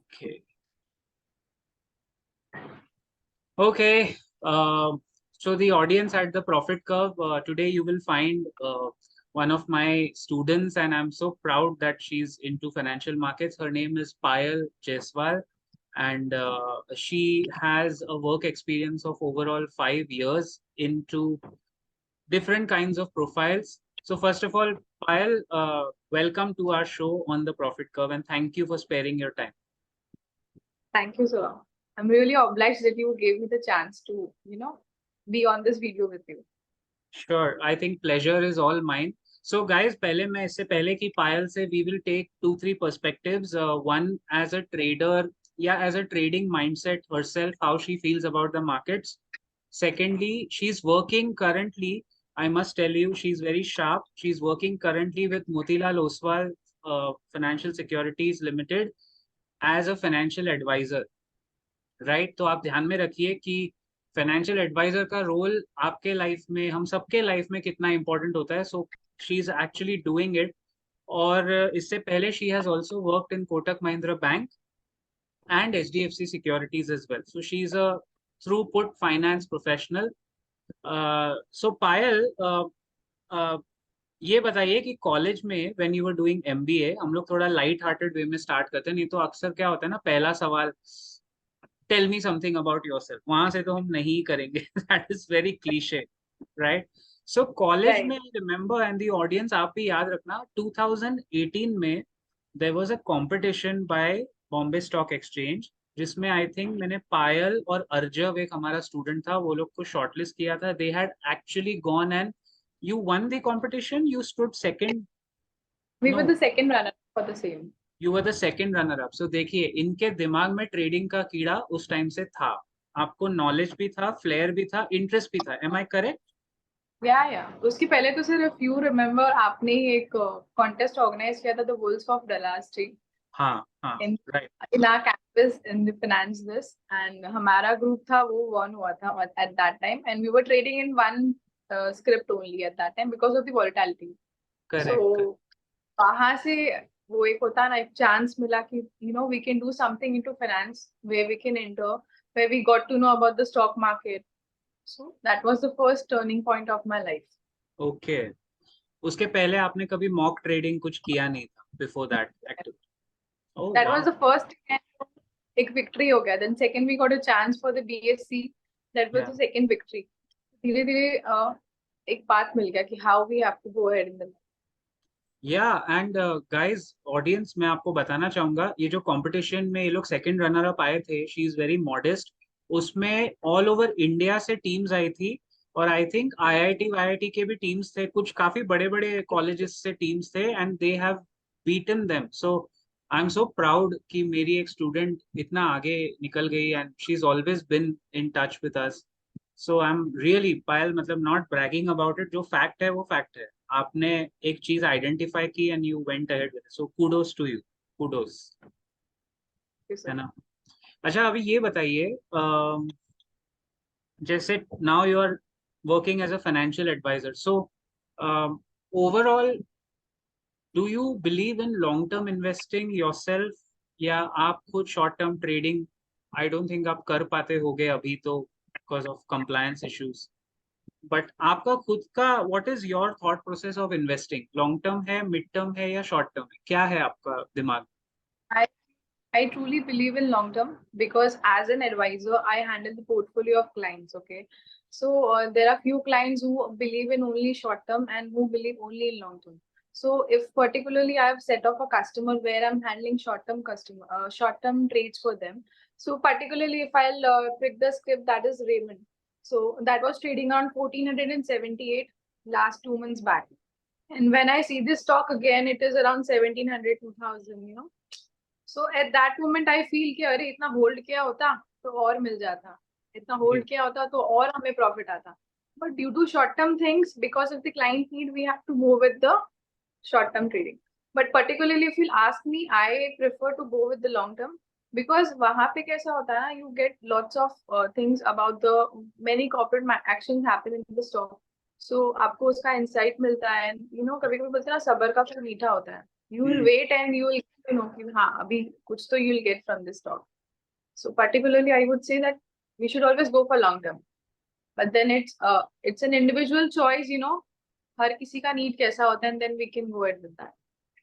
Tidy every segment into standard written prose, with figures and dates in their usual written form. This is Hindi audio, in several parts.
Okay. Okay. Uh, so the audience at the Profit Curve, today you will find one of my students, and I'm so proud that she's into financial markets. Her name is Payal Jaiswal, and she has a work experience of overall 5 years into different kinds of profiles. So first of all, Payal, welcome to our show on the Profit Curve, and thank you for sparing your time. Thank you, sir. I'm really obliged that you gave me the chance to, be on this video with you. Sure, I think pleasure is all mine. So guys, पहले मैं इससे पहले कि पायल से we will take 2-3 perspectives. One as a trader, yeah, as a trading mindset herself, how she feels about the markets. Secondly, she's working currently. I must tell you, she's very sharp. She's working currently with Motilal Oswal Financial Securities Limited as a financial advisor. Right तो आप ध्यान में रखिए कि फाइनेंशियल एडवाइजर का रोल आपके लाइफ में, हम सबके लाइफ में कितना इंपॉर्टेंट होता है. So she is actually doing it. और इससे पहले she has also worked in Kotak Mahindra bank and HDFC securities as well. So she is a throughput finance professional. So Payal, ये बताइए कि कॉलेज में when you were doing MBA, हम लोग थोड़ा लाइट हार्टेड वे में स्टार्ट करते हैं, नहीं तो अक्सर क्या होता है ना, पहला सवाल tell me something about yourself, वहां से तो हम नहीं करेंगे. That is very cliche, right? So college Right. में रिमेम्बर, एंड द ऑडियंस आप भी याद रखना, 2018 में there was a competition by Bombay stock exchange, जिसमें आई थिंक मैंने पायल और अर्जव, एक हमारा स्टूडेंट था, वो लोग को शॉर्टलिस्ट किया था. They had actually gone and you won the competition, you stood second. We No, were the second runner for the same. you were the second runner up. So देखिए, इनके दिमाग में ट्रेडिंग का कीड़ा उस टाइम से था. आपको नॉलेज भी था, फ्लेयर भी था, इंटरेस्ट भी था. Am I correct? या उसके पहले तो सिर्फ यू रिमेम्बर आपने ही एक कॉन्टेस्ट ऑर्गेनाइज किया था, the wolves of Dalal street, हाँ हाँ, in right. In our campus in the finance this, and हमारा ग्रुप था वो वन हुआ था at that time, and we were trading in one script only at that time because of the volatility. So correct. वहां से वो एक होता है ना, एक चांस मिला कि we can do something into finance where we can enter, where we got to know about the stock market. So that was the first turning point of my life. Okay. उसके पहले आपने कभी मॉक ट्रेडिंग कुछ किया नहीं था before that activity? Oh that was wow. The first, एक विक्ट्री हो गया. Then second we got a chance for the BSc. That was yeah the second victory. धीरे धीरे एक बात मिल गया कि how we have to go ahead in the. Yeah and guys, audience, मैं आपको बताना चाहूंगा, ये जो कंपटीशन में ये लोग सेकंड रनर अप आए थे, शी इज वेरी मॉडेस्ट. उसमें ऑल ओवर इंडिया से टीम्स आई थी, और आई थिंक आईआईटी के भी टीम्स थे, कुछ काफी बड़े बड़े कॉलेजेस से टीम्स थे, and they have beaten them. So I am so proud कि मेरी एक स्टूडेंट इतना आगे निकल गई, and she is always been in touch with us. So I am really, Payal, मतलब नॉट ब्रैगिंग अबाउट इट, जो फैक्ट है वो फैक्ट है. आपने एक चीज आइडेंटिफाई की and you went ahead with, so kudos to you. Kudos, है ना? अच्छा, अभी ये बताइए, जैसे now you are working as a financial advisor, so overall do you believe in long term investing yourself, या आप खुद short term trading, I don't think आप कर पाते होगे अभी तो because of compliance issues, but आपका खुद का what is your thought process of investing? Long term है, मिड टर्म है, या शॉर्ट टर्म है? क्या है आपका दिमाग? I truly believe in long term because as an advisor, I handle the portfolio of clients. Okay. So there are few clients who believe in only short term and who believe only in long term. So if particularly I have set up a customer where I'm handling short term trades for them. So particularly if I'll pick the script, that is Raymond. So that was trading on 1478 last 2 months back. And when I see this stock again, it is around 1700, 2000. So at that moment I feel कि अरे इतना होल्ड किया होता तो और मिल जाता, इतना जी. होल्ड किया होता तो और हमें प्रॉफिट आता. But due to short term things, because of the client need, we have to move with the short term trading. But particularly if you'll ask me, I prefer to go with the long term because वहाँ पे कैसा होता है ना, you get lots of things about the many corporate actions happen in the stock. So आपको उसका insight मिलता है. कभी कभी बोलते हैं ना, सबर का फल मीठा होता है. You will wait and you will कि हाँ अभी कुछ तो you will get from this stock. So particularly, I would say that we should always go for long term. But then it's an individual choice, हर किसी का need कैसा होता है, and then we can go ahead with that.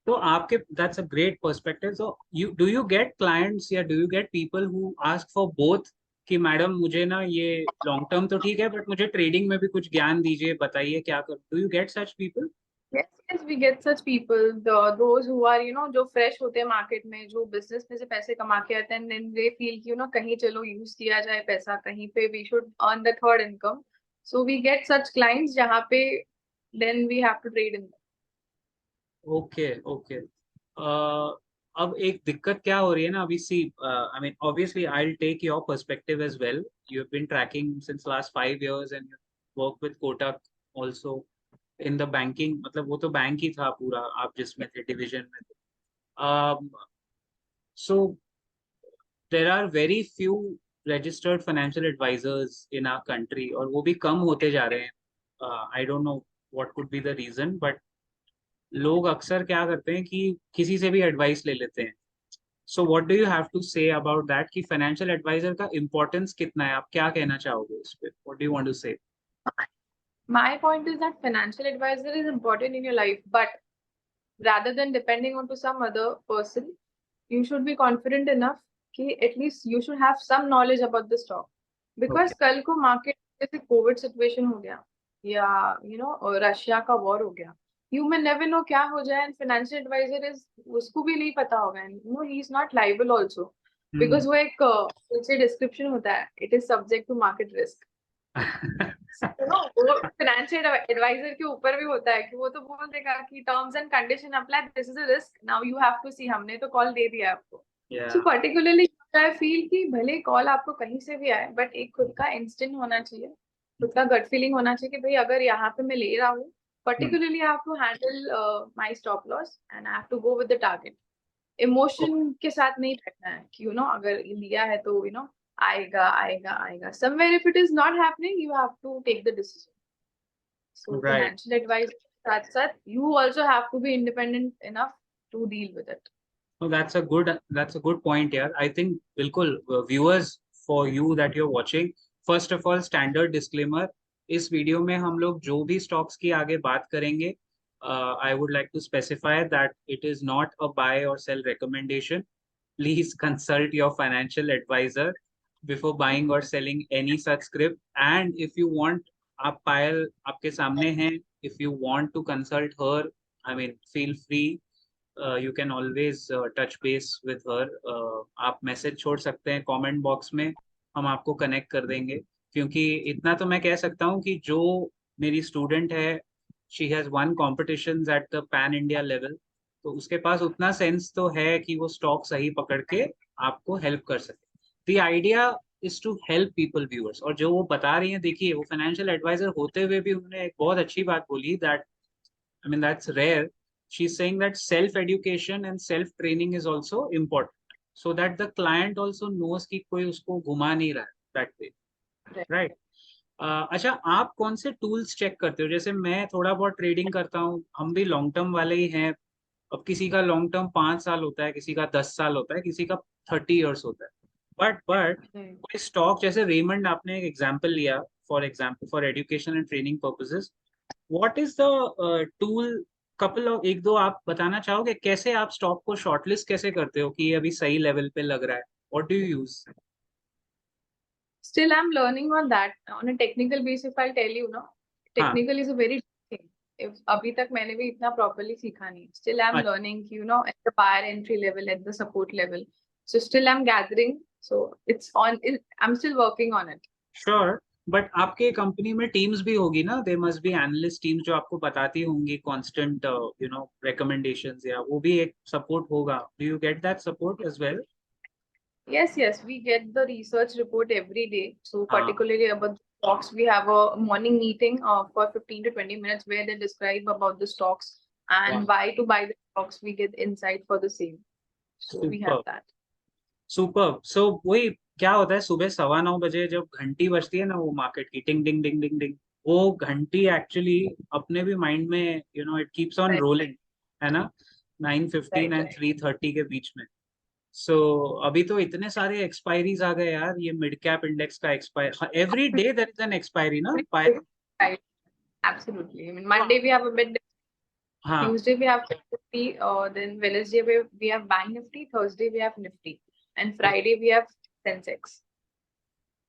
तो आपके that's a great perspective. So you get clients या do you get people who ask for both कि मैडम मुझे ना ये लॉन्ग टर्म तो ठीक है बट मुझे ट्रेडिंग में भी कुछ ज्ञान दीजिए, बताइए क्या कर, do you get such people? Yes, yes, we get such people, those who are, जो fresh होते हैं मार्केट में, जो बिजनेस में से पैसे कमा के आते हैं, and then they feel कि कहीं चलो यूज किया जाए पैसा कहीं पे, we should earn the third income. So we get such clients जहाँ पे then we have to trade in them. Okay okay. अब एक दिक्कत क्या हो रही है ना अभी, see I mean obviously I will take your perspective as well, you have been tracking since last 5 years and you work with Kotak also in the banking, मतलब वो तो बैंक ही था पूरा, आप जिसमें थे डिवीजन में थे। So there are very few registered financial advisors in our country और वो भी कम होते जा रहे हैं। I don't know what could be the reason, but लोग अक्सर क्या करते हैं कि किसी से भी एडवाइस ले लेते हैं। So what do you have to say about that कि फाइनेंशियल एडवाइजर का इम्पोर्टेंस कितना है, आप क्या कहना चाहोगे इस पे, what do you want to say? My point is that financial advisor is important in your life, but rather than depending on to some other person, you should be confident enough कि at least you should have some knowledge about the stock. Because okay कल को मार्केट जैसे कोविड सिचुएशन हो गया या रशिया का वॉर हो गया, यू मे नेवर नो क्या हो जाए, एंड फाइनेंशियल एडवाइजर इज उसको भी नहीं पता होगा, and he is not liable also, because वो एक नीचे डिस्क्रिप्शन होता है, it is subject to market risk. वो फाइनेंशियल एडवाइजर के ऊपर भी होता है कि वो तो बोल देगा कि terms and condition apply, this is a risk, now you have to see, हमने तो कॉल दे दिया आपको। सो पर्टिकुलरली आई फील कि भले कॉल आपको कहीं से भी आए, बट एक खुद का इंस्टिंक्ट होना चाहिए, खुद का गट फीलिंग होना चाहिए कि भाई अगर यहाँ पे मैं ले रहा हूँ, particularly I have to handle my stop loss and I have to go with the target. Emotion के साथ नहीं बैठना है कि अगर लिया है तो आएगा आएगा आएगा, somewhere if it is not happening you have to take the decision. So right. financial advice साथ साथ you also have to be independent enough to deal with it. No, that's a good point here. I think बिल्कुल viewers, for you that you're watching, first of all standard disclaimer, इस वीडियो में हम लोग जो भी स्टॉक्स की आगे बात करेंगे, I would like to specify that it is not a buy or sell recommendation. Please consult your financial advisor before buying or selling any such script. And if you want, आप पायल आपके सामने हैं, if you want to consult her, I mean feel free. You can always touch base with her. आप मैसेज छोड़ सकते हैं कमेंट बॉक्स में, हम आपको कनेक्ट कर देंगे। क्योंकि इतना तो मैं कह सकता हूँ कि जो मेरी स्टूडेंट है, she has one competition at the pan India level, तो उसके पास उतना सेंस तो है कि वो स्टॉक सही पकड़ के आपको हेल्प कर सके। The idea is to help people viewers. और जो वो बता रही हैं, देखिए वो फाइनेंशियल एडवाइजर होते हुए भी उन्होंने एक बहुत अच्छी बात बोली, that I mean that's rare. She's saying that self education and self training is also important, so that the client also knows कि कोई उसको घुमा नहीं रहा है that way, right? अच्छा, आप कौन से टूल्स चेक करते हो? जैसे मैं थोड़ा बहुत ट्रेडिंग करता हूँ, हम भी लॉन्ग टर्म वाले ही हैं। अब किसी का लॉन्ग टर्म 5 साल होता है, किसी का 10 साल होता है, किसी का 30 years होता है। बट कोई स्टॉक जैसे रेमंड, आपने एक एग्जाम्पल लिया, for education and training purposes, what is the tool? Couple of एक दो आप बताना चाहोगे कैसे आप स्टॉक को शॉर्टलिस्ट कैसे करते हो कि ये अभी सही लेवल पे लग रहा है? What do you use? Still I'm learning on that on a technical basis. If I'll tell you, हाँ, technical is a very thing. If अभी तक मैंने भी इतना properly सीखा नहीं, still I'm अच्छा, learning, at the buyer entry level, at the support level. So still I'm gathering. So I'm still working on it. Sure. But आपके कंपनी में टीम्स भी होगी ना, they must be analyst teams जो आपको बताती होंगी कांस्टेंट रिकमेंडेशंस, या वो भी एक सपोर्ट होगा। Do you get that support as well? Yes, yes, we get the research report every day. So हाँ, particularly about stocks, we have a morning meeting for 15 to 20 minutes where they describe about the stocks and why to buy the stocks. We get insight for the same. So we have super that. Super. So वही क्या होता है, सुबह 9:15 बजे जब घंटी बजती है ना, वो मार्केट की टिंग टिंग टिंग टिंग टिंग, वो घंटी एक्चुअली अपने भी माइंड में it keeps on Right. Rolling, है ना? 9:15 एंड 3:30 के बीच में। सो अभी तो इतने सारे एक्सपायरीज आ गए यार, ये मिड कैप इंडेक्स का expire, every day there is an expiry ना Payal. Right, absolutely. I mean, Monday we have a mid, हाँ Tuesday we have Nifty, then Wednesday we have Bank Nifty, Thursday we have Nifty, and Friday we have Sensex.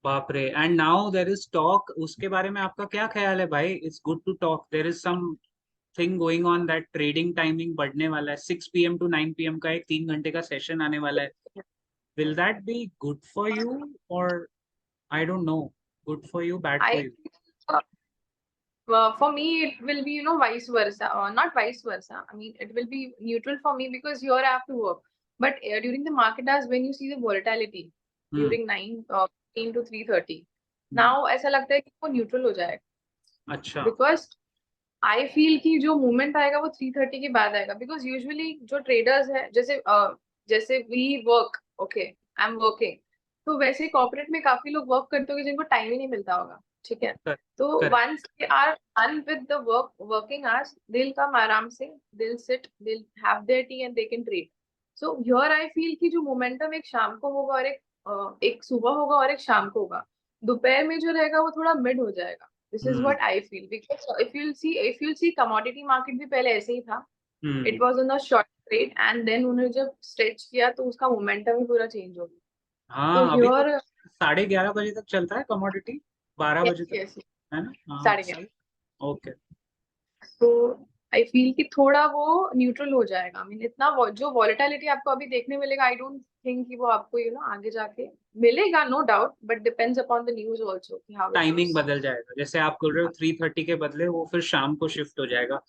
बाप रे, and now there is talk, उसके बारे में आपका क्या ख्याल है भाई? It's good to talk, there is something going on that trading timing बढ़ने वाला है, 6 PM to 9 PM का एक 3 घंटे का सेशन आने वाला है। Will that be good for you, और I don't know, good for you bad for I you? For me it will be vice versa, or not vice versa. I mean it will be neutral for me because here I have to work. But during the market hours when you see the volatility during 9 to 3:30, now ऐसा लगता है कि वो neutral हो जाएगा. अच्छा Because I feel कि जो movement आएगा वो 3:30 के बाद आएगा, because usually जो traders है, जैसे we work, okay, I'm working, तो वैसे कॉर्पोरेट में काफी लोग वर्क करते होंगे जिनको टाइम ही नहीं मिलता होगा, ठीक है? तो correct. once they are done with the working hours, they'll come आराम से, they'll sit, they'll have their tea and they can trade. So here I feel कि जो momentum एक शाम को होगा और एक सुबह होगा और एक शाम को होगा, दोपहर में जो रहेगा वो थोड़ा मिड हो जाएगा. This is what I feel, because if you'll see commodity market भी पहले ऐसे ही था. It was on a short trade and then उन्होंने जब stretch किया तो उसका momentum ही पूरा change हो गया. तो हाँ अभी तो here 11:30 बजे तक चलता है कमोडिटी, 12 बजे तक, yes, है ना? हाँ 11:30. ओके। तो आई फील कि थोड़ा वो न्यूट्रल हो जाएगा. आई मीन इतना जो वॉलेटिलिटी आपको अभी देखने मिलेगा, आई डोंट थिंक कि वो आपको आगे जाके मिलेगा, no doubt, but depends upon the news also कि हाउ इट टाइमिंग गोस. बदल जाएगा, जैसे आप बोल रहे हो 3:30 के बदले वो फिर शाम को शिफ्ट हो जाएगा।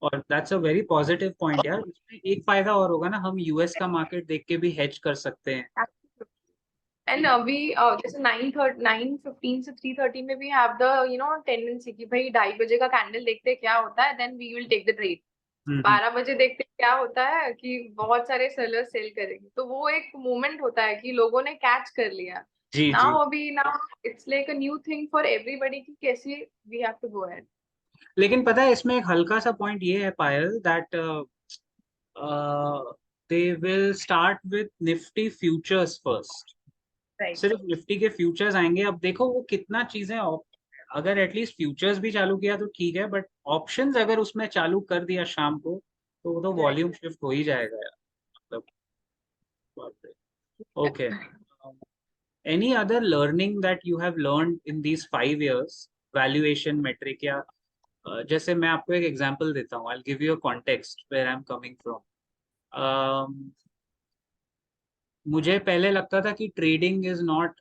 और that's a very positive point यार। इसमें एक फायदा और होगा ना, हम यूएस का मार्केट देख के भी हेज कर सकते हैं। एंड अभी जैसे 9:15 से 3:30 में भी हैव द टेंडेंसी कि भाई 2:30 का कैंडल देखते क्या होता है, then we will take the trade. Hmm. 12 बजे देखते क्या होता है कि बहुत सारे सेलर सेल करेंगे, तो वो एक मोमेंट होता है कि लोगों ने कैच कर लिया. जी जी। Now it's like a new thing for everybody कि कैसे we have to go ahead. लेकिन पता है इसमें एक हल्का सा पॉइंट ये है Payal, that they will start with Nifty futures first. Right. सिर्फ निफ्टी के फ्यूचर्स आएंगे, अब देखो वो कितना चीजें अगर एटलीस्ट फ्यूचर्स भी चालू किया तो ठीक है, बट ऑप्शंस अगर उसमें चालू कर दिया शाम को, तो वो तो वॉल्यूम शिफ्ट हो ही जाएगा यार, मतलब बाप रे। Okay, any other learning that you have learned in these 5 years, valuation metric, या जैसे मैं आपको एक एग्जांपल देता हूँ, I give you a context where I am coming from. मुझे पहले लगता था कि trading is not,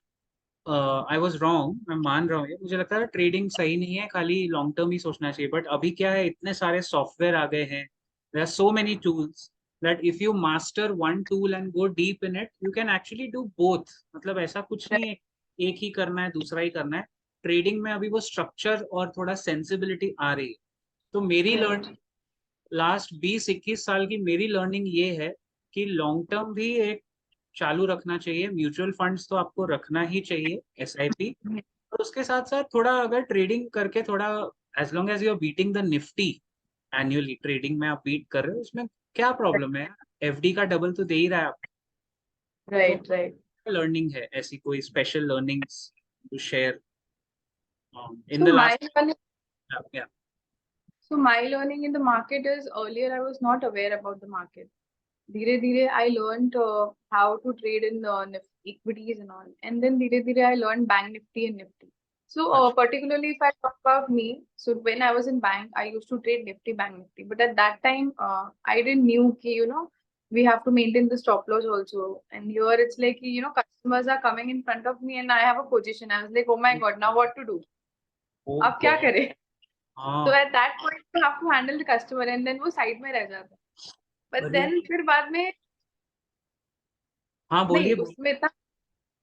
I was wrong, मैं मान रहा हूँ ये, मुझे लगता है ट्रेडिंग सही नहीं है, खाली लॉन्ग टर्म ही सोचना चाहिए। बट अभी क्या है, इतने सारे सॉफ्टवेयर आ गए हैं, there are so many tools that if you master one tool and go deep in it, you can actually do both. मतलब ऐसा कुछ नहीं है एक ही करना है दूसरा ही करना है। ट्रेडिंग में अभी वो स्ट्रक्चर और थोड़ा सेंसिबिलिटी आ रही है। तो मेरी राइट. लर्निंग लास्ट 20-21 साल की, मेरी लर्निंग ये है कि लॉन्ग टर्म भी एक चालू रखना चाहिए, म्यूचुअल फंड्स तो आपको रखना ही चाहिए, एसआईपी। और उसके साथ साथ थोड़ा अगर ट्रेडिंग करके थोड़ा, as long as you are beating the Nifty annually, trading में आप बीट कर रहे हो, उसमें क्या प्रॉब्लम है? एफडी का डबल तो दे ही रहा है आप। तो राइट. राइट. लर्निंग है ऐसी कोई special learnings to share in So the my last? learning, yeah so my learning in the market is, earlier I was not aware about the market. धीरे धीरे I learned how to trade in equities and all, and then धीरे धीरे I learned bank nifty and nifty. So अच्छा। particularly if I talk about me, so when I was in bank I used to trade nifty, bank nifty, but at that time I didn't knew कि we have to maintain the stop loss also, and here it's like customers are coming in front of me and I have a position. I was like, oh my god, now what to do? ओ अब क्या गॉड। करें? So हाँ। at that point you have to handle the customer and then वो side में रह जाता है. But अरे then फिर बाद में हाँ, नहीं, बोलिए बोलिए। उसमें इतना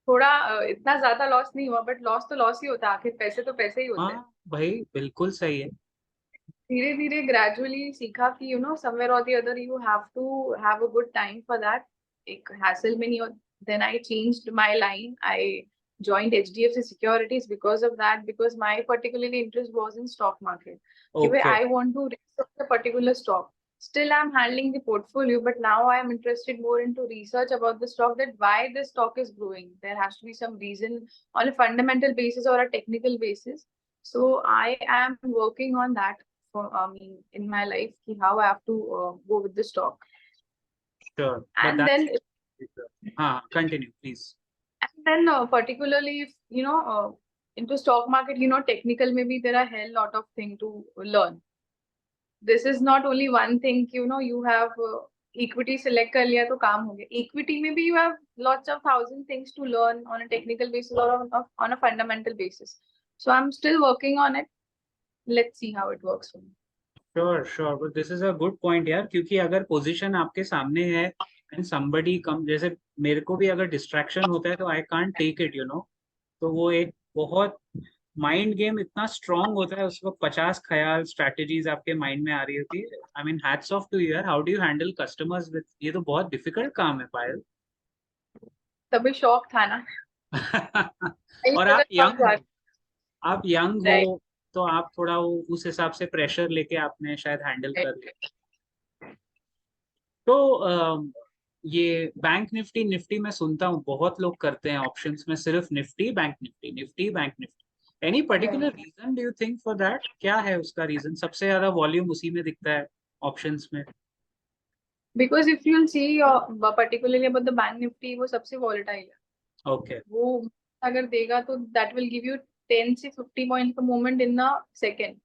थोड़ा इतना ज्यादा लॉस नहीं हुआ, बट लॉस तो लॉस ही होता है, आखिर पैसे तो पैसे ही होते हैं. हाँ भाई, बिल्कुल सही है। धीरे धीरे ग्रेजुअली सीखा कि समवेयर और the other you have to have a good time for that. एक हैसल में नहीं हो. Then I changed my line. I joined HDFC Securities because of that, because my particularly interest was in stock market. कि भाई okay. I want to research a particular stock. still I'm handling the portfolio, but now I am interested more into research about the stock, that why the stock is growing. There has to be some reason on a fundamental basis or a technical basis. So I am working on that for in my life, ki how I have to go with the stock. Sure, but And that's then continue, please. particularly if into stock market, technical, maybe there are hell lot of thing to learn. This is not only one thing, you have equity select कर लिया तो काम हो गया. Equity maybe you have lots of thousand things to learn on a technical basis or on a fundamental basis. So I'm still working on it. Let's see how it works for me. Sure sure, but this is a good point यार, क्योंकि अगर पोजीशन आपके सामने है एंड समबडी कम, जैसे मेरे को भी अगर डिस्ट्रैक्शन होता है तो आई कांट टेक इट, तो वो एक बहुत माइंड गेम इतना स्ट्रांग होता है, उसको 50 ख्याल स्ट्रेटजीज आपके माइंड में आ रही होती है. I mean hats off to you यार, how do you handle customers with, ये तो बहुत डिफिकल्ट काम है पायल. तभी शौक था ना. और जगह शौक था. आप यंग Right. हो, तो आप थोड़ा वो उस हिसाब से प्रेशर लेके आपने शायद हैंडल कर लिया. तो ये बैंक निफ्टी निफ्टी मैं सुनता हूँ बहुत लोग करते हैं ऑप्शंस में, सिर्फ Nifty bank Nifty, Nifty bank Nifty. Any particular reason do you think for that? क्या है उसका रीजन? सबसे ज्यादा वॉल्यूम उसी में दिखता है ऑप्शंस में. Because if you'll see particularly about the bank nifty, वो सबसे volatile है. ओके. वो अगर देगा तो that will give you 10 से 50 points का movement in a second.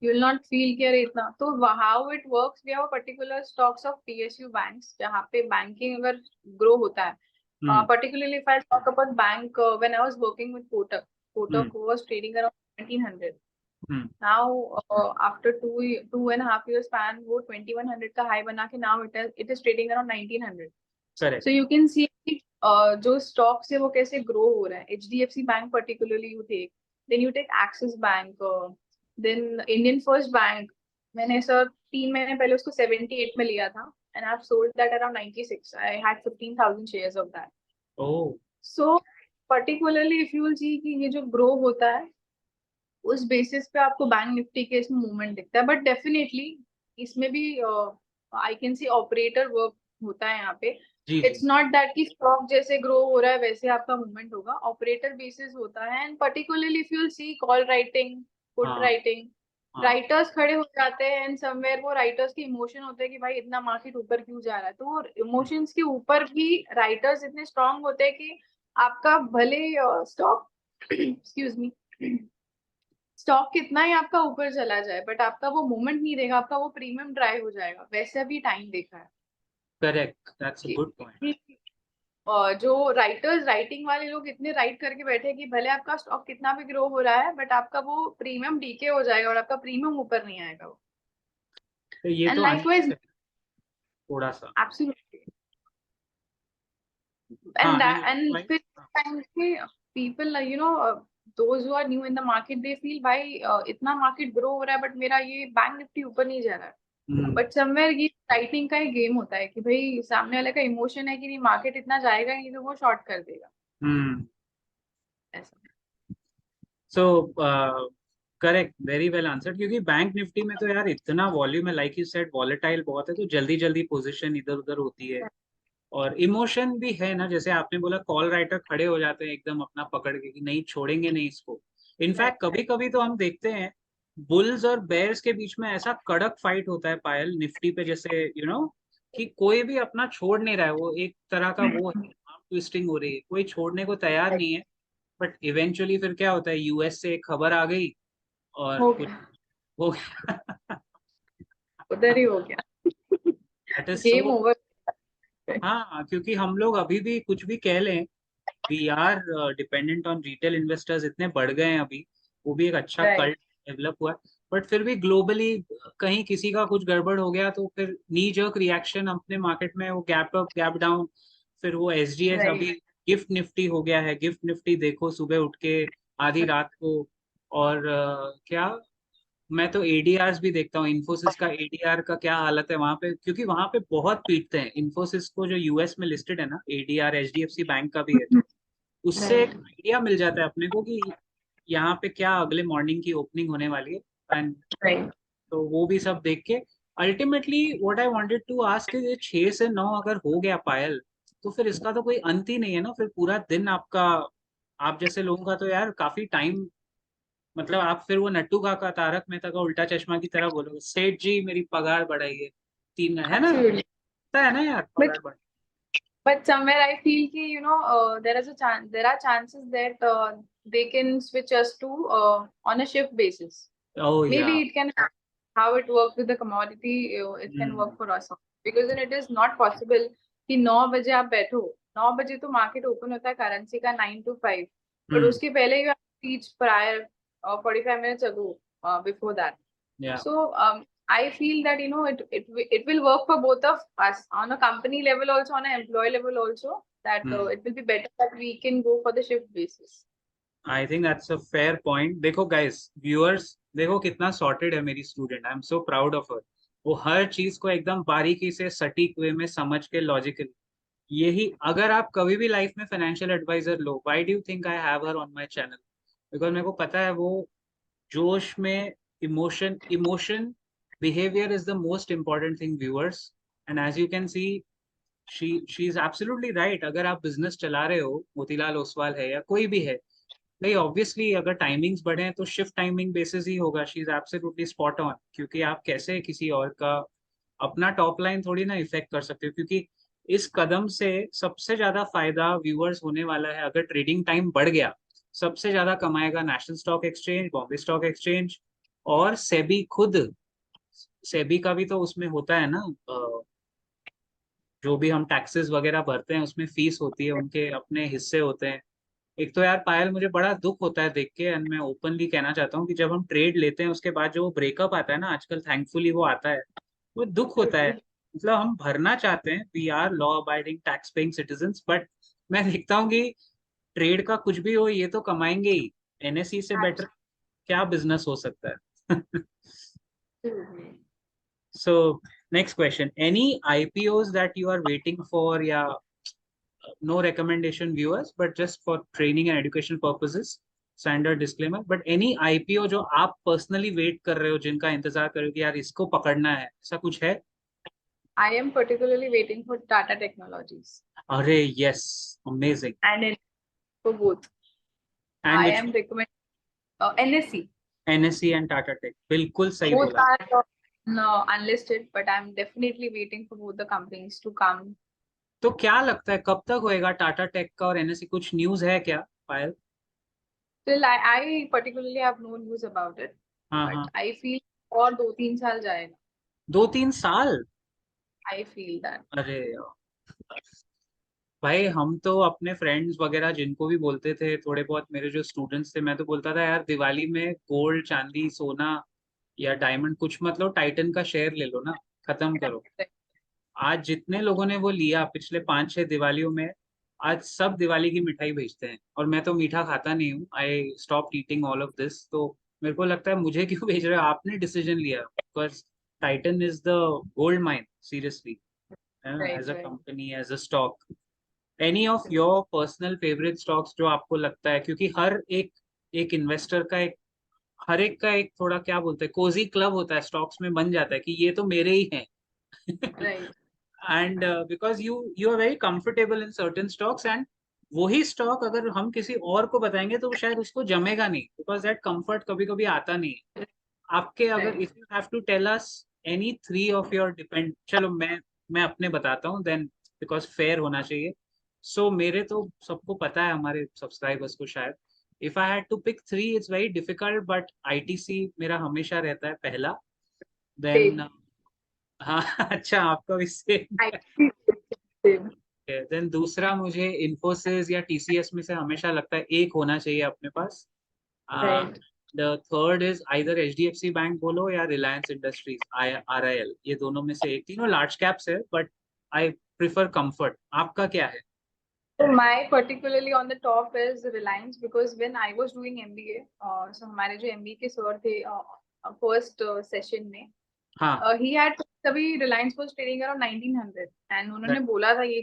You will not feel कि अरे इतना. तो how it works, we have a particular stocks of PSU banks जहाँ पे banking अगर grow होता है. Particularly if I talk about bank, when I was working with Kotak was trading around 1900. Now after two and a half years span, वो 2100 का high बना के now it is trading around 1900. Correct. So you can see जो stocks है वो कैसे grow हो रहा है. HDFC Bank particularly you take, then you take Axis Bank, then Indian First Bank. मैंने सर 3 महीने पहले उसको 78 में लिया था, and I've sold that around 96. I had 15,000 shares of that. Oh. So particularly if you will see कि ये जो grow होता है, उस बेसिस पे आपको बैंक निफ्टी के इसमें मूवमेंट दिखता है. बट डेफिनेटली इसमें भी I can see operator work होता है यहाँ पे. इट्स नॉट दैट कि स्टॉक जैसे ग्रो हो रहा है वैसे आपका मूवमेंट होगा. ऑपरेटर बेसिस होता है. And particularly if you see call writing, put writing, writers खड़े हो जाते हैं एंड समवेयर वो राइटर्स की इमोशन होते हैं कि भाई इतना मार्केट ऊपर क्यों जा रहा है. तो इमोशंस के ऊपर भी राइटर्स इतने स्ट्रांग होते हैं कि आपका भले स्टॉक एक्सक्यूज मी स्टॉक कितना ही आपका ऊपर चला जाए बट आपका वो मूवमेंट नहीं रहेगा, आपका वो प्रीमियम ड्राई हो जाएगा. वैसे भी टाइम देखा है. Correct, that's a good point. जो राइटर्स राइटिंग वाले लोग इतने राइट करके बैठे कि भले आपका स्टॉक कितना भी ग्रो हो रहा है बट आपका वो प्रीमियम डीके हो जाएगा और आपका प्रीमियम ऊपर नहीं आएगा. वो तो ये एंड तो लाइकवाइज थोड़ा सा एब्सोल्युटली. एंड फिर टाइम पे people those who are new in the market, they feel भाई इतना मार्केट ग्रो हो रहा है बट मेरा ये बैंक निफ्टी ऊपर नहीं जा रहा है. बट समवेयर ये राइटिंग का एक गेम होता है कि भाई सामने वाले का इमोशन है कि नहीं मार्केट इतना जाएगा नहीं तो वो शॉर्ट कर देगा. ऐसा. So correct, very well answered. क्योंकि बैंक निफ्टी में तो यार इतना वॉल्यूम है, लाइक यू सेड वॉलेटाइल बहुत है, तो जल्दी जल्दी पोजीशन इधर उधर होती है. और इमोशन भी है ना, जैसे आपने बोला कॉल राइटर खड़े हो जाते हैं एकदम अपना पकड़ के कि नहीं छोड़ेंगे नहीं इसको. इनफैक्ट कभी कभी तो हम देखते हैं बुल्स और बेयर्स के बीच में ऐसा कड़क फाइट होता है पायल निफ्टी पे, जैसे कि कोई भी अपना छोड़ नहीं रहा है. वो एक तरह का वो ट्विस्टिंग हो रही है, कोई छोड़ने को तैयार नहीं है. बट इवेंचुअली फिर क्या होता है, यूएस से एक खबर आ गई और कुछ हो गया. उधर ही हो गया. That is game so. Over. हाँ, क्योंकि हम लोग अभी भी कुछ भी कह लें, we are dependent on retail investors, इतने बढ़ गए हैं अभी. वो भी एक अच्छा कल्ट डेवलप हुआ है. बट फिर भी ग्लोबली कहीं किसी का कुछ गड़बड़ हो गया तो फिर नी जर्क रिएक्शन अपने मार्केट में, वो गैप अप गैप डाउन. फिर वो एसडीएस अभी गिफ्ट निफ्टी हो गया है. गिफ्ट निफ्टी देखो सुबह उठ के आधी रात को. और क्या, मैं तो एडीआर भी देखता हूँ. इन्फोसिस का एडीआर का क्या हालत है वहां पे, क्योंकि वहां पे बहुत पीटते हैं इन्फोसिस को, जो यूएस में लिस्टेड है ना. एडीआर एचडीएफसी बैंक का भी है, तो उससे एक आइडिया मिल जाता है अपने को कि यहाँ पे क्या अगले मॉर्निंग की ओपनिंग होने वाली है. एंड तो वो भी सब देख के ultimately what I wanted to ask is, ये 6 से 9 अगर हो गया पायल, तो फिर इसका तो कोई अंत ही नहीं है ना, फिर पूरा दिन आपका, आप जैसे लोगों का तो यार काफी टाइम, मतलब आप फिर वो नट्टू काका तारक मेहता का उल्टा चश्मा की तरह बोलोगे, सेठ जी मेरी पगार बढ़ाइए, 3 है ना, Absolutely. पता है ना यार But पगार बढ़। somewhere I feel कि there is a chance, there are chances that they can switch us to on a shift basis. ओह या। Maybe it can how it works with the commodity, it can work for us also. Because then it is not possible कि 9 बजे आप बैठो, 9 बजे तो मार्केट ओपन होता है करेंसी का 9 to 5, बट हम्म। उसके पहले you reach prior 45 minutes ago before that. या। So I feel that it will work for both of us on a company level also, on an employee level also, that it will be better that we can go for the shift basis. I think that's a fair point. देखो गाइस, व्यूअर्स देखो कितना सॉर्टेड है मेरी student, I am so proud of her. वो हर चीज को एकदम बारीकी से सटीक वे में समझ के लॉजिकल, यही अगर आप कभी भी लाइफ में फाइनेंशियल एडवाइजर लो, why do you think I have her on my channel? Because मेरे को पता है वो जोश में, emotion behaviour is the most important thing viewers. And as you can see, she is absolutely right. अगर आप बिजनेस चला रहे हो, मोतीलाल ओसवाल है या कोई भी है, नहीं ऑब्वियसली अगर टाइमिंग्स बढ़े हैं तो शिफ्ट टाइमिंग बेसिस ही होगा। She is absolutely spot on, क्योंकि आप कैसे किसी और का अपना टॉप लाइन थोड़ी ना इफेक्ट कर सकते हो, क्योंकि इस कदम से सबसे ज्यादा फायदा व्यूअर्स होने वाला है। अगर ट्रेडिंग टाइम बढ़ गया, सबसे ज्यादा कमाएगा national stock exchange, Bombay stock exchange, और सेबी खुद। सेबी का भी तो उसमें होता है ना, जो भी हम टैक्सेस वगैरह भरते हैं उसमें फीस होती है, उनके अपने हिस्से होते हैं। एक तो यार पायल, मुझे बड़ा दुख होता है देख के, एंड मैं ओपनली कहना चाहता हूँ कि जब हम ट्रेड लेते हैं उसके बाद जो ब्रेकअप आता है ना, आजकल थैंकफुली वो आता है, वो दुख होता है। मतलब हम भरना चाहते हैं, we are law abiding tax paying citizens, but मैं देखता हूँ कि ट्रेड का कुछ भी हो, ये तो कमाएंगे ही। एनएसई से बेटर क्या बिजनेस हो सकता है? Absolutely. So next question, any IPOs that you are waiting for, या no recommendation viewers but just for training and education purposes, standard disclaimer, but any IPO जो आप पर्सनली वेट कर रहे हो, जिनका इंतजार कर रहे हो कि यार इसको पकड़ना है, ऐसा कुछ है? I am particularly waiting for Tata Technologies अरे yes, amazing. and it for both. And I विच? am recommending NSE. NSC and Tata tech, बिल्कुल सही Both बोला। are no, unlisted, but I'm definitely waiting for both the companies to come. तो क्या लगता है कब तक होएगा टाटा टेक का और एनएससी? कुछ न्यूज है क्या पायल? Still, I particularly have no news about it, हाँ but हाँ। I feel और 2-3 साल जाएगा. 2-3 साल? I feel that. अरे भाई, हम तो अपने फ्रेंड्स वगैरह जिनको भी बोलते थे, थोड़े बहुत मेरे जो स्टूडेंट्स थे, मैं तो बोलता था यार दिवाली में गोल्ड चांदी सोना या डायमंड कुछ मत लो, टाइटन का शेयर ले लो ना, खत्म करो। आज जितने लोगों ने वो लिया पिछले 5-6 दिवालियों में, आज सब दिवाली की मिठाई भेजते हैं, और मैं तो मीठा खाता नहीं हूँ, I stop eating all of this. तो मेरे को लगता है मुझे क्यों भेज रहे हो, आपने डिसीजन लिया, because Titan is the gold mine, seriously, Right, as a right. Company, as a stock. Any of your personal favourite stocks जो आपको लगता है, क्योंकि हर एक एक इन्वेस्टर का एक, हर एक का एक थोड़ा क्या बोलते हैं, कोजी क्लब होता है स्टॉक्स में, बन जाता है कि ये तो मेरे ही हैं। Right. And because you are very comfortable in certain stocks, and वही स्टॉक अगर हम किसी और को बताएंगे तो शायद उसको जमेगा नहीं, बिकॉज दैट कंफर्ट कभी कभी आता नहीं है आपके। अगर Right. If you have to tell us any 3 of your depend, चलो मैं अपने बताता हूँ देन, बिकॉज फेयर होना चाहिए। सो मेरे तो सबको पता है, हमारे सब्सक्राइबर्स को शायद, if I had to pick 3 it's very difficult, but ITC मेरा हमेशा रहता है पहला। Then Same. हाँ अच्छा, आपका भी सेम। I feel same. देन दूसरा मुझे इन्फोसिस या टीसीएस में से हमेशा लगता है एक होना चाहिए अपने पास। Right. The third is either HDFC bank बोलो या रिलायंस इंडस्ट्रीज, आरआईएल, ये दोनों में से एक। तीनों लार्ज कैप्स है, बट आई प्रिफर कंफर्ट। आपका क्या है? So my particularly on the top is Reliance because when I was doing MBA, so हमारे जो MBA के sir थे first session में, हाँ। he had तभी Reliance was trading around 1900 and उन्होंने that- बोला था ये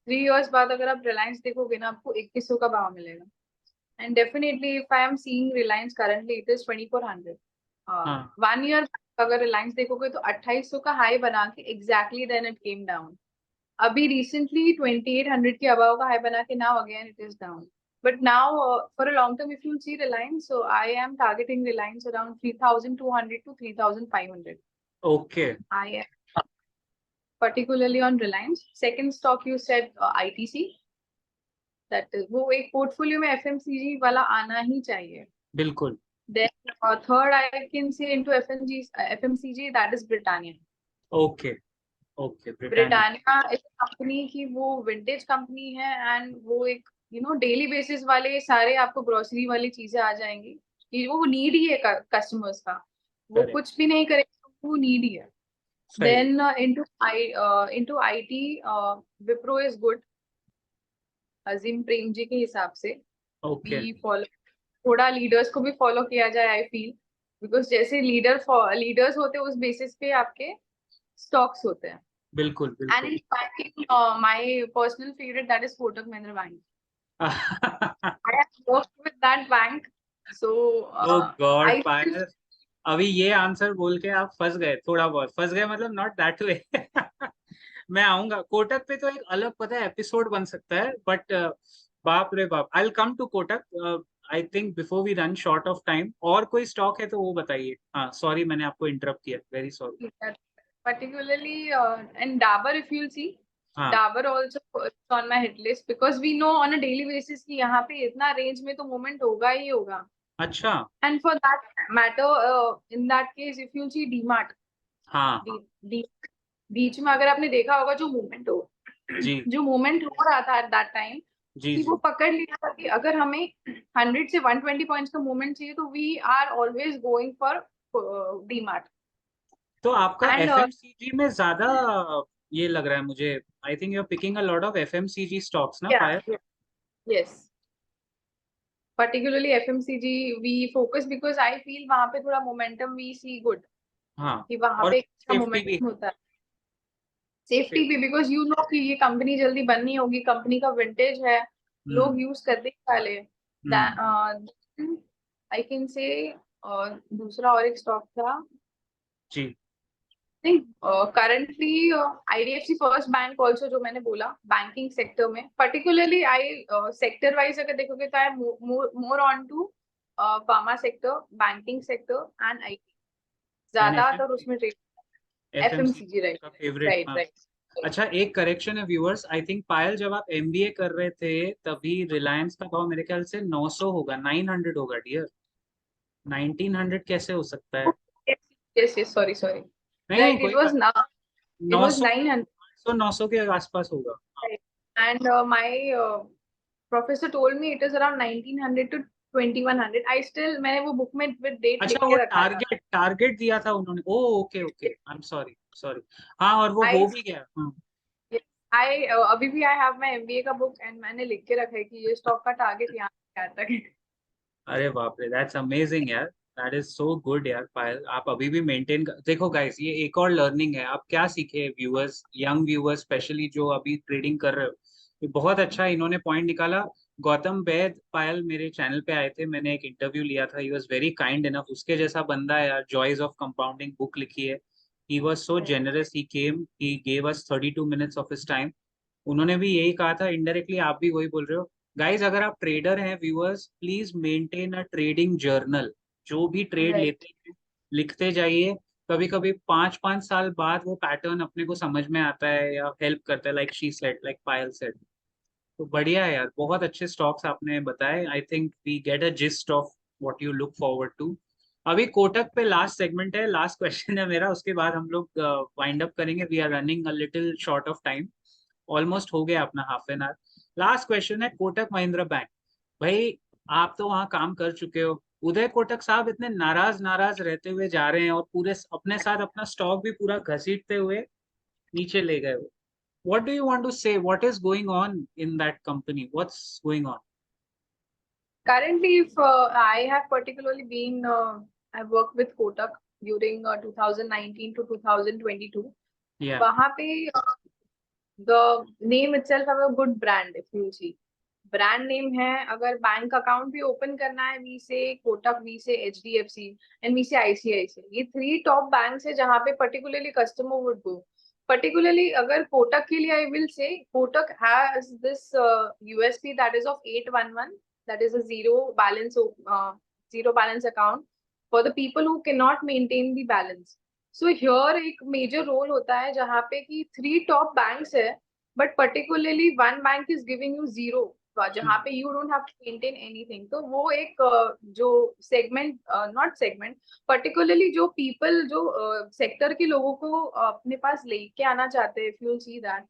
3 years बाद अगर आप Reliance देखोगे ना आपको 2100 का भाव मिलेगा. And definitely if I am seeing Reliance currently it is 2400. हाँ। 1 year अगर रिलायंस देखोगे तो 2800 का हाई बना के exactly then it came down. अभी रिसेंटली 2800 के अबाव का हाई बना के now again it is down. But now for a long term if you see Reliance, so I am targeting Reliance around 3200 to 3500। Okay. I am particularly on Reliance. Second stock you said ITC. That is वो एक पोर्टफोलियो में FMCG वाला आना ही चाहिए। बिल्कुल। Then third I can say into FMCG, that is Britannia. Okay okay, Britannia. Britannia इस कंपनी की वो विंटेज कंपनी है एंड वो एक डेली बेसिस वाले सारे आपको ग्रोसरी वाली चीजें आ जाएंगी। ये वो नीड ही है कस्टमर्स का। वो करेक्ट। कुछ भी नहीं करेगा, वो नीड ही है। सही। Then into IT, Wipro is good Azim Premji के हिसाब से। ओके। वी फॉलो, थोड़ा लीडर्स को भी फॉलो किया जाए आई फील, बिकॉज जैसे लीडर्स होते हैं उस बेसिस पे आपके स्टॉक्स होते हैं। बिल्कुल And बिल्कुल। in banking, my personal favorite, that is Kotak Mahindra Bank. I have worked with that bank, so oh god I feel Payal, अभी ये आंसर बोल के आप फंस गए, थोड़ा बहुत फंस गए, मतलब नॉट दैट वे। मैं आऊंगा कोटक पे, तो एक अलग पता है एपिसोड बन सकता है, बट बाप रे बाप, I will come to Kotak. I think before we run short of time, और कोई स्टॉक है तो वो बताइए। हाँ सॉरी, मैंने आपको इंटरप्ट किया, very sorry. that particularly and Dabur, if you'll see, हाँ। Dabur also is on my hit list because we know on a daily basis कि यहाँ पे इतना रेंज में तो मूवमेंट होगा ही होगा। अच्छा। And for that matter, in that case, if you'll see DMart, हाँ। डी, डी, बीच में अगर आपने देखा होगा जी जो मूवमेंट हो रहा था एट दैट टाइम, जी कि वो जी। पकड़ लिया था कि अगर हमें 100 से 120 पॉइंट्स का मूवमेंट चाहिए तो we are always going for DMart. तो आपका एंड एफएमसीजी में ज्यादा ये लग रहा है मुझे, I think you are picking a lot of FMCG stocks ना Payal. Yes, particularly FMCG we focus because I feel वहां पे थोड़ा मोमेंटम वी सी गुड, हाँ। कि वहां और पे अच्छा सेफ्टी भी। मोमेंटम होता है। सेफ्टी भी, बिकॉज यू नो कि ये कंपनी जल्दी बंद नहीं होगी, कंपनी का विंटेज है, हम्म लोग यूज करते ही वाले। हम्म। आई कैन से दूसरा और एक स्टॉक था, जी। नहीं currently IDFC first bank also, जो मैंने बोला बैंकिंग सेक्टर में पर्टिकुलरली आई सेक्टर वाइज अगर देखोगे तो I more on to pharma sector, banking sector and IT, and ज्यादातर एफएमसीजी, उसमें एफएमसीजी। एफएमसीजी राइट का फेवरेट। राइट हाँ। राइट। अच्छा, एक करेक्शन है व्यूअर्स, आई थिंक पायल जब आप एमबीए कर रहे थे तभी रिलायंस का भाव मेरे ख्याल से 900 होगा, 900 होगा डियर। 1900 कैसे हो सकता है? यस यस, सॉरी सॉरी, नहीं नहीं, राइट, कोई बात। It was 900, 900। 900 के आसपास होगा। हाँ। And my professor told me it is around 1900 to 2100। I still, मैंने वो बुक में विद डेट लिख अच्छा, वो के रखा था। टारगेट टारगेट दिया था उन्होंने, oh okay okay, I am sorry sorry. हाँ, और वो आई हो भी गया। हाँ। आई अभी भी आई हैव माय एमबीए का बुक एंड मैंने लिख के रखा है कि ये स्टॉक का टारगेट यहाँ पे आता है। अरे बाप रे, दैट्स अमेजिंग यार, दैट इज सो गुड यार पायल, आप अभी भी मेंटेन कर। देखो गाइस, ये एक और लर्निंग है, आप क्या सीखे व्यूअर्स, यंग व्यूअर्स स्पेशली जो अभी ट्रेडिंग कर रहे हो, ये बहुत अच्छा इन्होंने पॉइंट निकाला। गौतम वैद पायल मेरे चैनल पे आए थे, मैंने एक इंटरव्यू लिया था, he was very kind enough, उसके जैसा बंदा है यार, जॉयज ऑफ कंपाउंडिंग बुक लिखी है। He was so generous, he came, he gave us 32 minutes of his time. उन्होंने भी यही कहा था इनडायरेक्टली, आप भी वही बोल रहे हो। गाइज, अगर आप ट्रेडर हैं viewers, please maintain a trading journal, जो भी ट्रेड राइट। लेते हैं लिखते जाइए। कभी कभी 5-5 साल बाद वो पैटर्न अपने को समझ में आता है या हेल्प करता है, like she said, like Payal said. तो बढ़िया है यार, बहुत अच्छे स्टॉक्स आपने बताए, I think we get a gist of what you look forward to. अभी कोटक पे लास्ट सेगमेंट है, लास्ट क्वेश्चन है मेरा, उसके बाद हम लोग वाइंड अप करेंगे, we are running a little short of time, almost हो गया अपना half an hour. Last question है कोटक महिंद्रा बैंक। भाई, आप तो वहां काम कर चुके हो, उदय कोटक साहब इतने नाराज नाराज रहते हुए जा रहे हैं, और पूरे अपने साथ अपना स्टॉक भी पूरा घसीटते हुए नीचे ले गए हो। What do you want to say? What is going on in that company? What's going on? Currently, if I have particularly been, I worked with Kotak during 2019 to 2022. Yeah. वहाँ पे the name itself have a good brand if you see. Brand name है, अगर बैंक अकाउंट भी ओपन करना है, वी से कोटक, वी से HDFC एंड वी से ICICI, ये 3 टॉप बैंक्स है जहाँ पे particularly customer would go. Particularly अगर कोटक के लिए I will say Kotak has this USP that is of 811, that is a zero balance account for the people who can not maintain the balance. So here एक मेजर रोल होता है जहाँ पे कि 3 टॉप बैंक्स है, but particularly one bank is giving you zero, जहाँ पे you don't have to maintain anything. तो वो एक जो सेगमेंट, नॉट सेगमेंट, पर्टिकुलरली जो पीपल जो सेक्टर के लोगों को अपने पास लेके आना चाहते हैं, इफ यू सी दैट,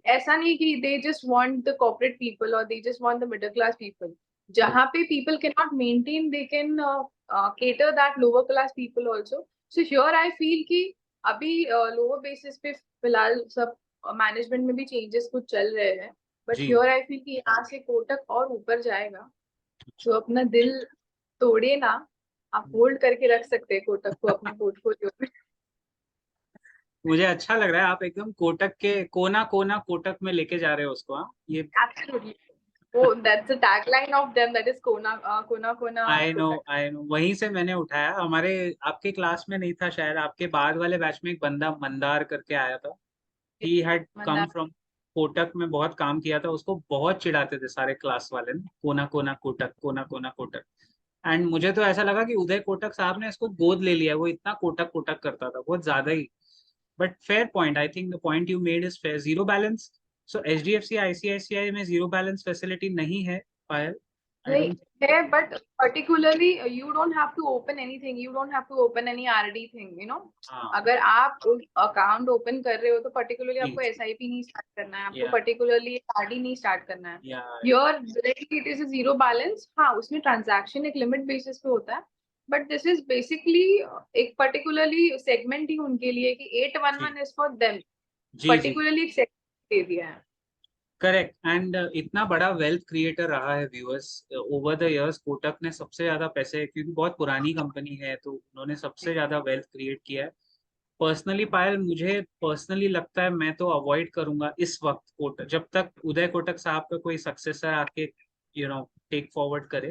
ऐसा नहीं कि they just want the corporate people और they just want the middle class people. जहाँ पे people can not maintain, they can cater that lower class people also. So here I feel कि अभी लोअर बेसिस पे फिलहाल सब मैनेजमेंट में भी चेंजेस कुछ चल रहे हैं, बट जी हियर आई फील कि यहाँ से कोटक और ऊपर जाएगा। तो अपना दिल तोड़िए ना, आप होल्ड करके रख सकते हैं कोटक को अपने पोर्टफोलियो में। मुझे अच्छा लग रहा है, आप एकदम कोटक के कोना कोना कोटक में लेके जा रहे हो उसको। हाँ ये एब्सोल्युटली, वो that's the tagline of them, that is कोना कोना कोना कोटक। आई नो, वहीं से मैंने उठाया। हमारे आपके क्लास में नहीं था शायद, आपके बाद वाले बैच में एक बंदा मंदार करके आया था। ही हैड कम मतलब फ्रॉम कोटक में, बहुत काम किया था। उसको बहुत चिढ़ाते थे सारे क्लास वाले ना, कोना कोना कोटक, कोना कोना कोटक। एंड मुझे तो ऐसा लगा कि उदय कोटक साहब ने इसको गोद ले लिया, वो इतना कोटक कोटक करता था, बहुत ज्यादा ही। But fair point, I think the point you made is fair. Zero balance, so HDFC ICICI में जीरो बैलेंस फैसिलिटी नहीं है पायल, आई नहीं डोंट। है, but particularly you don't have to open anything, you don't have to open any RD thing, you know। हाँ अगर आप अकाउंट ओपन कर रहे हो तो पर्टिकुलरली जी आपको SIP नहीं स्टार्ट करना है, आपको या पर्टिकुलरली RD नहीं स्टार्ट करना है। Yeah your directly it is a zero balance. हाँ, उसमें ट्रांजैक्शन एक लिमिट बेसिस पे होता है, बट दिस इज बेसिकली एक पर्टिकुलरली सेगमेंट ही उनके लिए कि जी 811 इज फॉर देम, जी जी पर्टिकुलरली एक सेगमेंट दे दिया है। करेक्ट। एंड इतना बड़ा वेल्थ क्रिएटर रहा है viewers over the years. Kotak ने सबसे ज्यादा पैसे, क्योंकि बहुत पुरानी कंपनी है तो उन्होंने सबसे ज्यादा वेल्थ क्रिएट किया है। पर्सनली पायल, मुझे पर्सनली लगता है मैं तो अवॉइड करूंगा इस वक्त कोटक, जब तक उदय कोटक साहब का कोई सक्सेसर आके टेक फॉरवर्ड करे।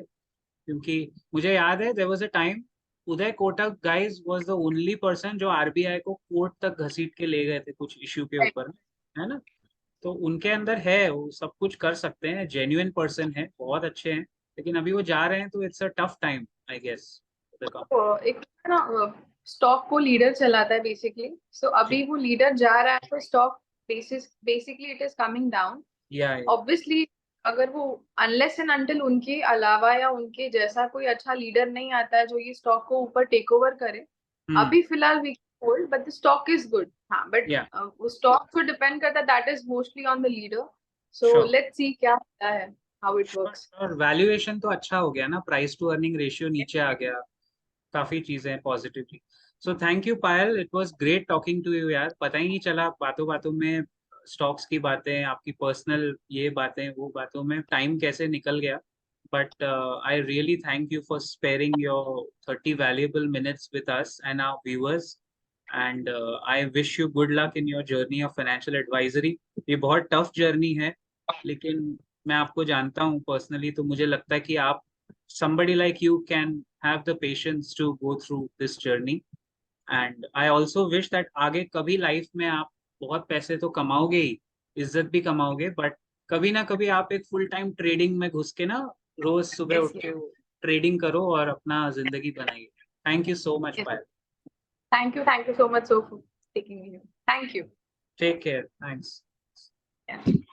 क्योंकि मुझे याद है there was a time, Uday Kotak guys was the only person जो RBI को कोर्ट तक घसीट के ले गए थे कुछ इश्यू के ऊपर, है ना। तो उनके अंदर है, वो सब कुछ कर सकते हैं, जेन्युइन पर्सन है, बहुत अच्छे हैं। लेकिन अभी वो जा रहे हैं तो it's a tough time I guess. एक ना स्टॉक को लीडर चलाता है बेसिकली। सो जी अभी वो लीडर जा रहा है तो stock basically it is coming down. या ऑब्वियसली अगर वो अनलेस एंड अनटिल उनके अलावा या उनके जैसा कोई अच्छा लीडर नहीं आता है जो ये स्टॉक को ऊपर टेक ओवर करे, हम्म अभी फिलहाल we hold, but the stock is good. हाँ, बट या वो स्टॉक को डिपेंड करता है, that is mostly on the leader. So sure let's see क्या होता है, how it sure works. Sure. Valuation तो अच्छा हो गया ना, प्राइस टू अर्निंग रेशियो नीचे आ गया, काफी चीजें positively. So thank you Payal, it was great talking to you यार। पता ही नहीं चला बातों बातों में, स्टॉक्स की बातें, आपकी पर्सनल ये बातें वो बातों में टाइम कैसे निकल गया। But I really thank you for sparing your 30 valuable minutes with us and our viewers. And I wish you good luck in your journey of financial advisory. ये बहुत टफ जर्नी है, लेकिन मैं आपको जानता हूँ पर्सनली, तो मुझे लगता है कि आप, somebody like you can have the patience to go through this journey. And I also wish that आगे कभी लाइफ में आप बहुत पैसे तो कमाओगे ही, इज्जत भी कमाओगे, बट कभी ना कभी आप एक फुल टाइम ट्रेडिंग में घुस के ना, रोज सुबह यस, उठ के ट्रेडिंग करो और अपना जिंदगी बनाइए। Thank you so much yes, Payal. thank you so much so for taking me here, thank you। Take care, thanks. Yeah.